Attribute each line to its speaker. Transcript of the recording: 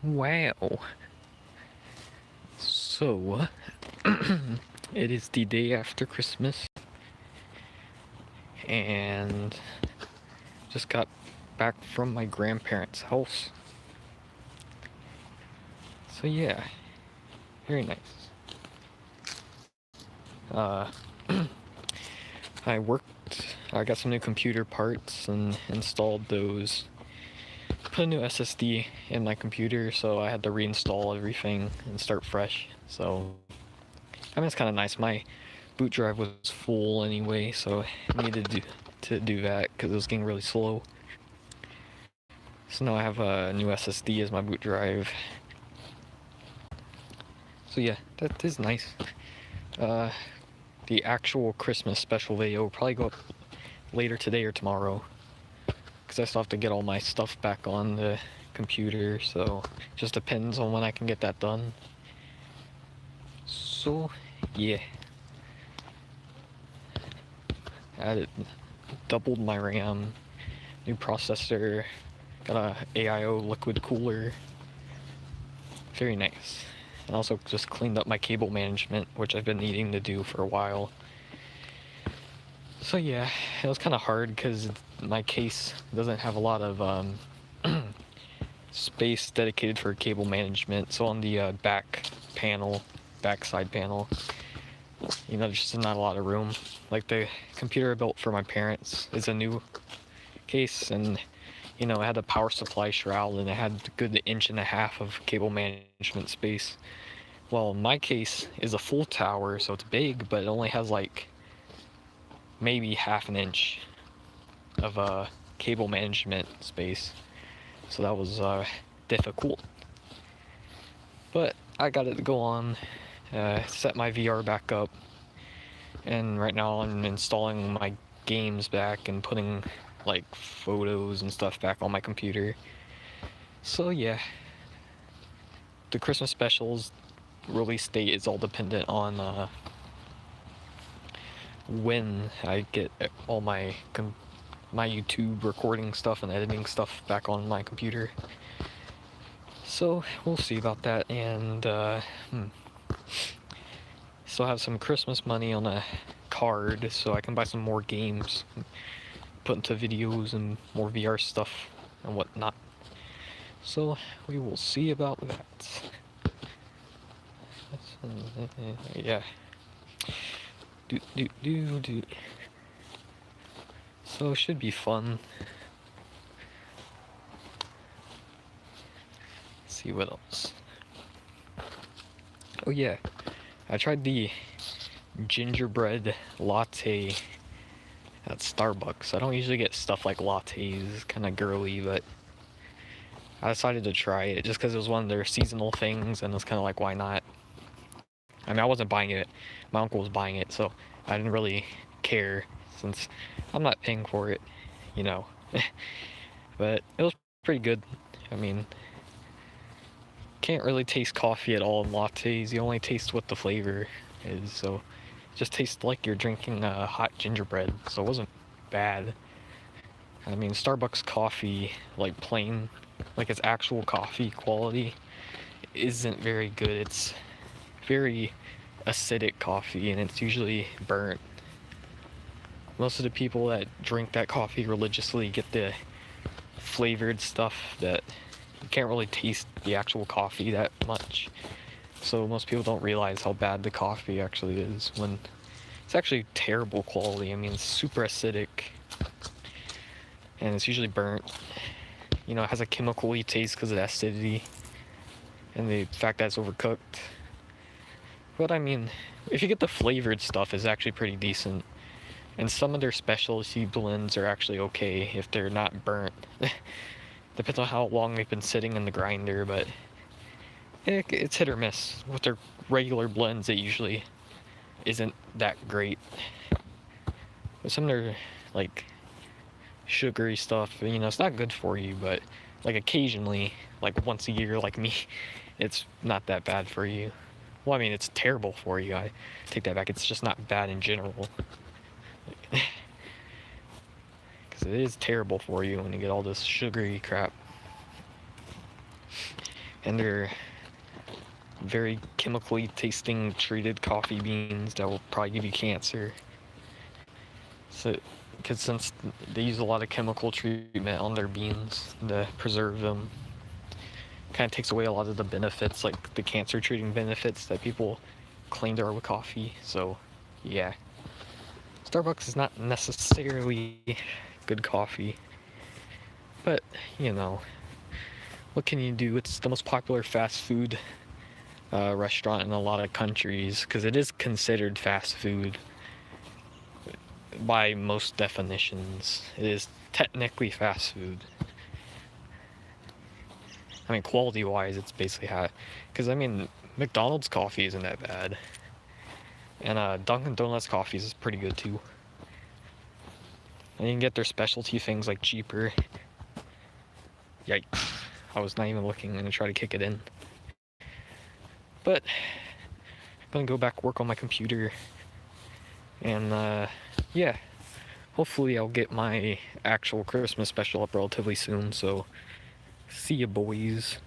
Speaker 1: Wow. So, it is the day after Christmas, and just got back from my grandparents' house. So, yeah, very nice. Uh, I got some new computer parts and installed those. Put a new SSD in my computer, so I had to reinstall everything and start fresh. So, I mean, it's kind of nice. My boot drive was full anyway, so I needed to do that because it was getting really slow. So now I have a new SSD as my boot drive. So yeah, that is nice. The actual Christmas special video will probably go up later today or tomorrow, because I still have to get all my stuff back on the computer, so it just depends on when I can get that done. So yeah, added, doubled my RAM, new processor, got a AIO liquid cooler. Very nice. And also just cleaned up my cable management, which I've been needing to do for a while. So yeah, it was kind of hard because my case doesn't have a lot of space dedicated for cable management. So on the backside panel, there's just not a lot of room. Like the computer I built for my parents is a new case, and it had a power supply shroud, and it had a good 1.5 inches of cable management space. Well, my case is a full tower, so it's big, but it only has like maybe 1/2 inch of cable management space. So that was difficult. But I got it to go on, set my VR back up, and right now I'm installing my games back and putting like photos and stuff back on my computer. So yeah, the Christmas specials release date is all dependent on when I get all my YouTube recording stuff and editing stuff back on my computer. So we'll see about that, and still have some Christmas money on a card, so I can buy some more games, put into videos and more VR stuff and whatnot. So we will see about that. Yeah. Do. So it should be fun. Let's see what else. Oh yeah, I tried the gingerbread latte at Starbucks. I don't usually get stuff like lattes, kind of girly, but I decided to try it just because it was one of their seasonal things, and it's kind of like, why not? I mean, I wasn't buying it. My uncle was buying it, so I didn't really care since I'm not paying for it, you know. But it was pretty good. I mean, can't really taste coffee at all in lattes. You only taste what the flavor is, so it just tastes like you're drinking hot gingerbread, so it wasn't bad. I mean, Starbucks coffee, like plain, like its actual coffee quality, isn't very good. It's very acidic coffee, and it's usually burnt. Most of the people that drink that coffee religiously get the flavored stuff that you can't really taste the actual coffee that much. So most people don't realize how bad the coffee actually is when it's actually terrible quality. I mean, it's super acidic, and it's usually burnt. It has a chemical-y taste because of the acidity and the fact that it's overcooked. But I mean, if you get the flavored stuff, it's actually pretty decent. And some of their specialty blends are actually okay if they're not burnt. Depends on how long they've been sitting in the grinder, but it's hit or miss. With their regular blends, it usually isn't that great. But some of their, like, sugary stuff, it's not good for you, but, like, occasionally, like, once a year, like me, it's not that bad for you. Well, I mean, it's terrible for you. I take that back. It's just not bad in general. Because it is terrible for you when you get all this sugary crap. and they're very chemically tasting treated coffee beans that will probably give you cancer. So, because since they use a lot of chemical treatment on their beans to preserve them, kind of takes away a lot of the benefits, like the cancer treating benefits that people claim there are with coffee. So, yeah, Starbucks is not necessarily good coffee, but you know, what can you do? It's the most popular fast food restaurant in a lot of countries because it is considered fast food by most definitions. It is technically fast food. I mean, quality wise, it's basically how. Because, I mean, McDonald's coffee isn't that bad. And Dunkin' Donuts coffee is pretty good too. And you can get their specialty things like cheaper. Yikes. I was not even looking and try to kick it in. But I'm gonna go back work on my computer. And yeah. Hopefully I'll get my actual Christmas special up relatively soon, so see ya boys.